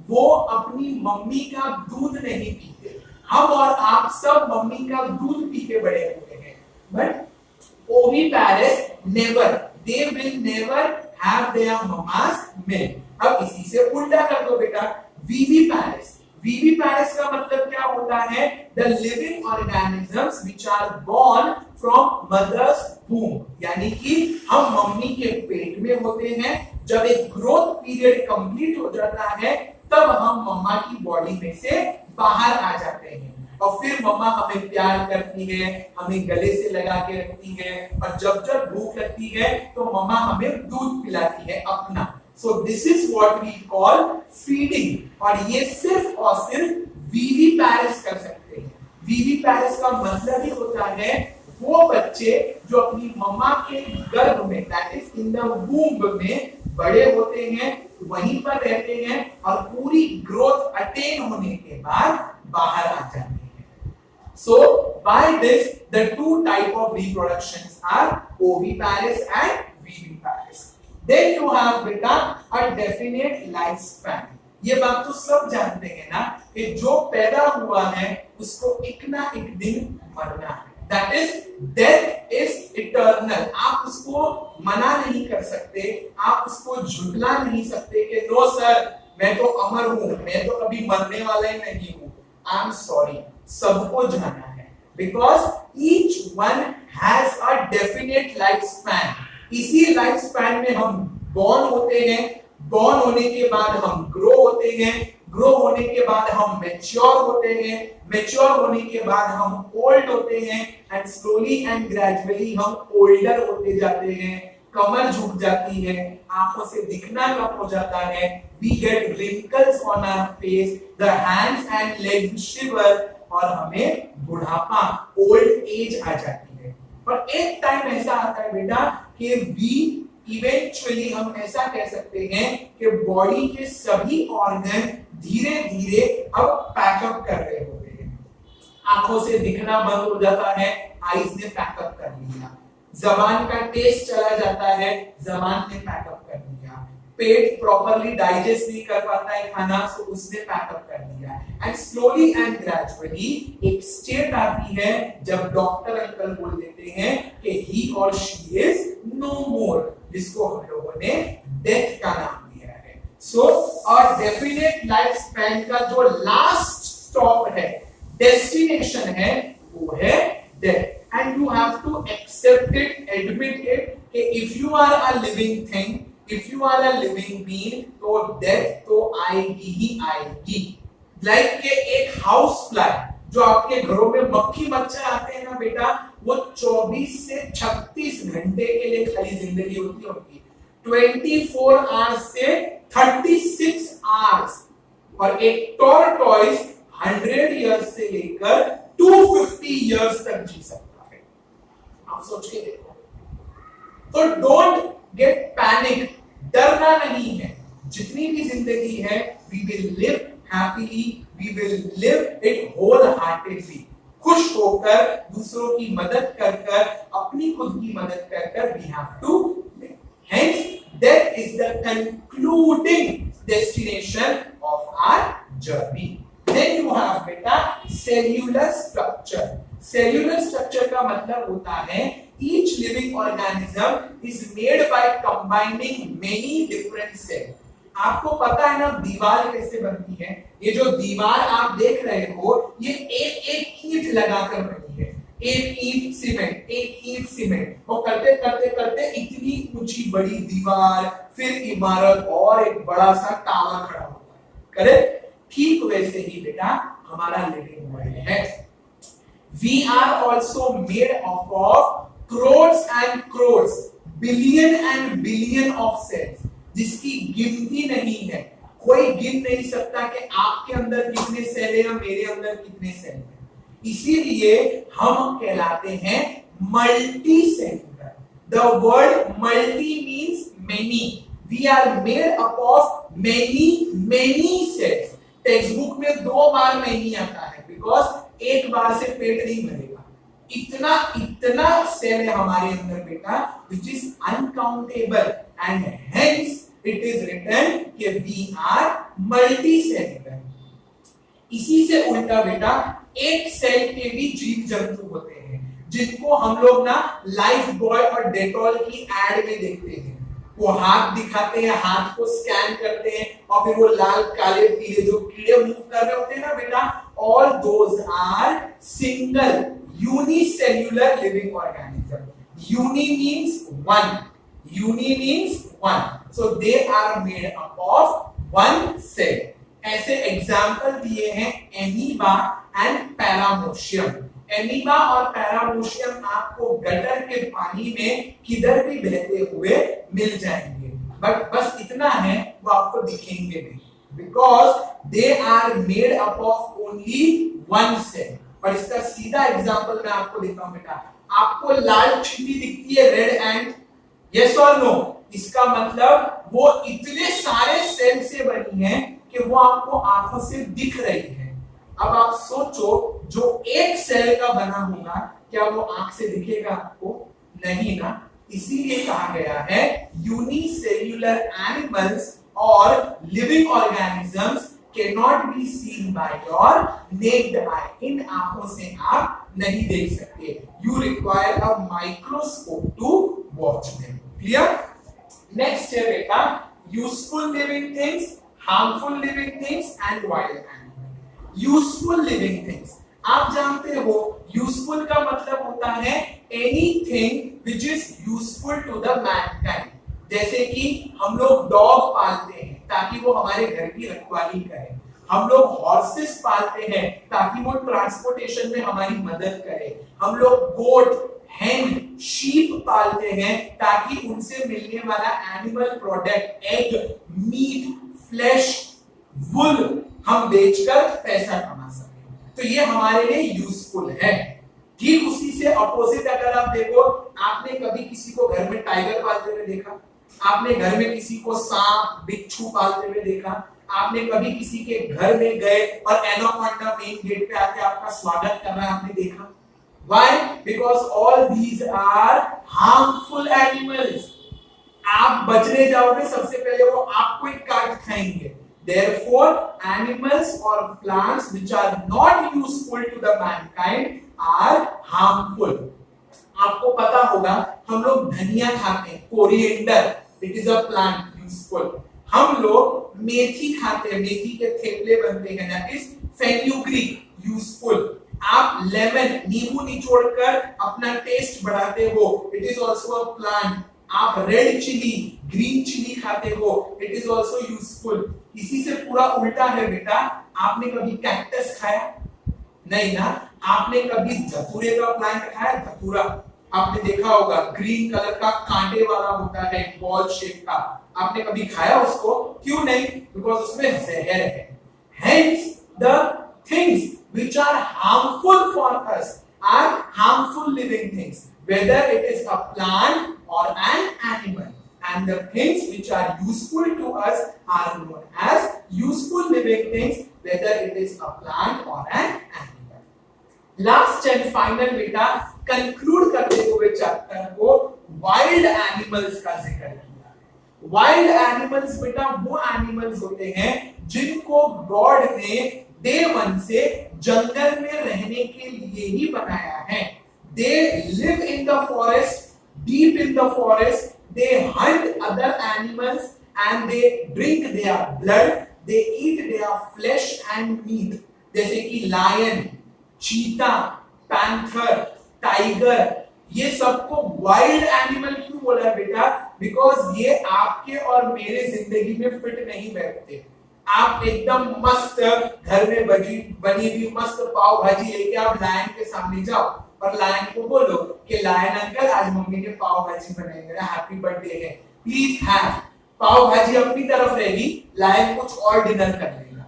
वो अपनी मम्मी का दूध नहीं पीते। हम और आप सब मम्मी का दूध पी के बड़े हुए हैं, but oviparous never, they will never have their mama's milk. अब इसी से उल्टा कर दो बेटा, विविपेरिस। विविपेरिस का मतलब क्या होता है? The living organisms which are born from mother's womb, यानी कि हम मम्मी के पेट में होते हैं, जब एक ग्रोथ पीरियड कंप्लीट हो जाता है तब हम मम्मा की बॉडी में से बाहर आ जाते हैं, और फिर मम्मा हमें प्यार करती है, हमें गले से लगा के रखती है, और जब जब भूख लगती है तो मम्मा हमें दूध पिलाती है अपना। So this is what we call feeding, और ये सिर्फ और सिर्फ विविपेरिस कर सकते हैं। विविपेरिस का मतलब ही होता है वो बच्चे जो अपनी मम्मा के गर्भ में, that is in the womb में बड़े होते हैं, वहीं पर रहते हैं, और पूरी ग्रोथ अटेन होने के बाद बाहर आ जाते हैं। So by this the two type of reproductions are oviparous and viviparous. Then you have beta a definite lifespan. ये बात तो सब जानते हैं ना कि जो पैदा हुआ है उसको एक ना एक दिन मरना है। That is death is eternal. आप उसको मना नहीं कर सकते, आप उसको झुठला नहीं सकते कि नो सर मैं तो अमर हूं, मैं तो कभी मरने वाला ही नहीं हूं। आई एम सॉरी, सबको जाना है, because each one has a definite life span. इसी लाइफ स्पैन में हम बॉर्न होते हैं, बॉर्न होने के बाद हम ग्रो होते हैं, ग्रो होने के बाद हम मैच्योर होते हैं, मैच्योर होने के बाद हम ओल्ड होते हैं, एंड स्लोली एंड ग्रेजुअली हम ओल्डर होते जाते हैं, कमर झुक जाती है, आंखों से दिखना कम हो जाता है, we get wrinkles on our face, the hands and legs shiver, और हमें बुढ़ापा ओल्ड एज आ जाती है। और एक टाइम ऐसा आता है बेटा कि we इवेंचुअली हम ऐसा कह सकते हैं कि बॉडी के सभी ऑर्गन धीरे धीरे अब पैकअप कर रहे होते हैं, आंखों से दिखना बंद हो जाता है, आईज ने पैकअप कर लिया, जबान का टेस्ट चला जाता है, जबान ने पैकअप कर लिया, पेट प्रॉपर्ली डाइजेस्ट नहीं कर पाता है खाना, तो उसने पैकअप कर लिया, एंड स्लोली एंड ग्रेजुअली एक स्टेट आती है जब डॉक्टर अंकल बोल देते हैं कि ही और शी इज नो मोर, जिसको हम लोगों ने डेथ का नाम दिया है। सो और डेफिनेट लाइफ स्पैन का जो लास्ट स्टॉप है, डेस्टिनेशन है, वो है death. And you have to accept it, admit it, that if you are a living thing, if you are a living being, तो death तो आएगी ही आएगी। Like के एक हाउस फ्लाई, जो आपके घरों में मक्खी मच्छर आते हैं ना बेटा, वो 24 से 36 घंटे के लिए खाली जिंदगी होती है उनकी, 24 आवर्स से 36 आवर्स, और एक टॉर्टोइस 100 इयर्स से लेकर 250 इयर्स तक जी सकता है। आप सोच के देखो। तो डोंट गेट पैनिक, डरना नहीं है। जितनी भी जिंदगी है, we will live happily, we will live it wholeheartedly, खुश होकर, दूसरों की मदद कर कर, अपनी खुद की मदद कर कर, we have to live. Hence that is the concluding destination of our journey. Then you have beta cellular structure. Cellular structure का मतलब होता है each living organism is made by combining many different cells. आपको पता है ना दीवार कैसे बनती है? ये जो दीवार आप देख रहे हो, ये एक एक ईंट लगाकर बनी है, एक ईंट सीमेंट, एक ईंट सीमेंट, और करते करते करते इतनी ऊंची बड़ी दीवार, फिर इमारत, और एक बड़ा सा टावर खड़ा होता है। करेक्ट? ठीक वैसे ही बेटा हमारा लिविंग वर्ल्ड है। We are also made up of crores and crores, billion and billion of cells, जिसकी गिनती नहीं है। कोई गिन नहीं सकता कि आपके अंदर कितने सेल हैं और मेरे अंदर कितने सेल हैं। इसीलिए हम कहलाते हैं multi cellular. The word multi means many. We are made up of many cells. Text book में 2 बार many आता है, बिकॉज एक बार से पेट नहीं भरेगा। इतना सेल है हमारे अंदर बेटा, which is uncountable, and hence it is written कि वी आर मल्टी सेल्युलर। इसी से उल्टा बेटा एक सेल के भी जीव जंतु होते हैं जिनको हम लोग ना लाइफ बॉय और डेटॉल की एड में देखते हैं। वो हाथ दिखाते हैं, हाथ को स्कैन करते हैं और फिर वो लाल काले पीले जो कीड़े मूव कर रहे होते हैं ना बेटा, all those are single unicellular living organism. Uni means one, uni means one, so they are made up of one cell. ऐसे एग्जाम्पल दिए हैं एमीबा एंड पैरामोशियम। एमीबा और पैरामोशियम आपको गटर के पानी में किधर भी बहते हुए मिल जाएंगे, बट बस इतना है वो आपको दिखेंगे नहीं, because they are made up of only one cell. और इसका सीधा एग्जांपल मैं आपको देता हूं बेटा, आपको लाल चींटी दिखती है, रेड एंड, यस और नो? इसका मतलब वो इतने सारे सेल से बनी है कि वो आपको आंखों से दिख रही है। अब आप सोचो, जो एक सेल का बना होगा क्या वो आंख से दिखेगा आपको? नहीं ना। इसीलिए कहा गया है यूनिसेल्युलर एनिमल्स और living organisms can not be seen by your naked eye. इन आंखों से आप नहीं देख सकते। You require a microscope to watch them. Clear? Next है बेटा useful living things, harmful living things and wild animal. Useful living things, आप जानते हो यूजफुल का मतलब होता है anything which is useful to the mankind. जैसे कि हम लोग डॉग पालते हैं ताकि वो हमारे घर की रखवाली करे, हम लोग हॉर्सेस पालते हैं ताकि वो ट्रांसपोर्टेशन में हमारी मदद करे, हम लोग गोट, हैन, शीप पालते हैं ताकि उनसे मिलने वाला animal product, egg, meat, flesh, wool हम बेचकर पैसा कमा सकें। तो ये हमारे लिए यूजफुल है। ठीक उसी से अपोजिट अगर आप देखो, आपने कभी किसी को घर में टाइगर पालते हुए देखा? आपने घर में किसी को सांप, बिच्छू पालते हुए देखा? आपने कभी किसी के घर में गए और एनाकोंडा मेन गेट पे आके आपका स्वागत कर रहा है, आपने देखा? Why? Because all these are harmful animals. आप बचने जाओगे सबसे पहले वो आपको ही काट खाएंगे। Therefore, animals or plants which are not useful to the mankind are harmful. आपको पता होगा हम लोग धनिया खाते हैं, coriander, it is a plant useful. हम लोग मेथी खाते हैं, मेथी के थेपले बनते हैं, that is fenugreek useful. आप लेमन, नींबू निचोड़कर अपना टेस्ट बढ़ाते हो, it is also a plant. आप रेड चिली, ग्रीन चिली खाते हो, इट इज ऑल्सो यूजफुल। इसी से पूरा उल्टा है बेटा, आपने कभी कैक्टस खाया? नहीं ना। आपने कभी धतूरे का प्लांट खाया? धतूरा आपने देखा होगा, ग्रीन कलर का कांटे वाला होता है, बॉल शेप का। आपने कभी खाया उसको? क्यों नहीं? बिकॉज उसमें जहर है। Hence the things which are harmful for us are harmful living things, whether it is a plant or an animal, and the things which are useful to us are known as useful living things, whether it is a plant or an animal. Last and final बेटा conclude करते हुए chapter को wild animals का जिक्र किया। Wild animals बेटा वो animals होते हैं जिनको गॉड ने डे वन से जंगल में रहने के लिए ही बनाया है। They live in the forest, deep in the forest, they hunt other animals and they drink their blood, they eat their flesh and meat. जैसे कि लायन, चीता, पैंथर, टाइगर, ये सबको वाइल्ड एनिमल क्यों बोला है बेटा? बिकॉज ये आपके और मेरे जिंदगी में फिट नहीं बैठते। आप एकदम मस्त घर में बनी हुई मस्त पाव भाजी लेके आप लायन के सामने जाओ और लायन को बोलो कि लायन अंकल आज मम्मी ने पाव भाजी बनाई है, हैप्पी बर्थडे है, प्लीज हैव। पाव भाजी अपनी तरफ रहेगी, लायन कुछ और डिनर कर लेगा।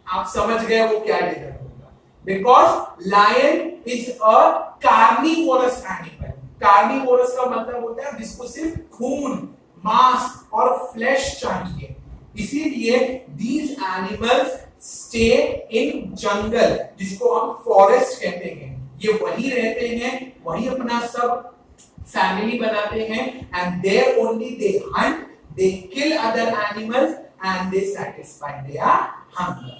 आप समझ गए वो क्या डिनर होगा? Because lion is a carnivorous animal. Carnivorous का मतलब होता है जिसको सिर्फ खून, मांस और फ्लैश चाहिए। इसीलिए these animals stay in जंगल, जिसको हम फॉरेस्ट कहते हैं। ये वही रहते हैं, वही अपना सब फैमिली बनाते हैं, and there only they hunt, they kill other animals, and they satisfy their hunger.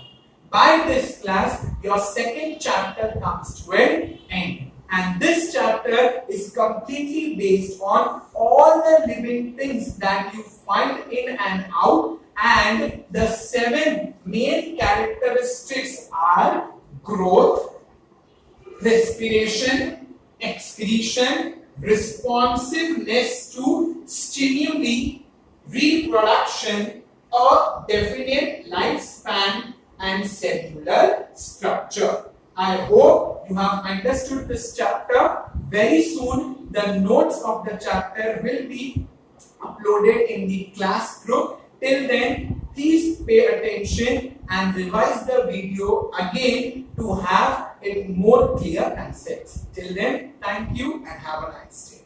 By this class, your second chapter comes to an end. And this chapter is completely based on all the living things that you find in and out, and the 7 main characteristics are growth, respiration, excretion, responsiveness to stimuli, reproduction, a definite lifespan, and cellular structure. I hope you have understood this chapter. Very soon, the notes of the chapter will be uploaded in the class group. Till then, please pay attention and revise the video again to have it more clear concepts. Till then, thank you and have a nice day.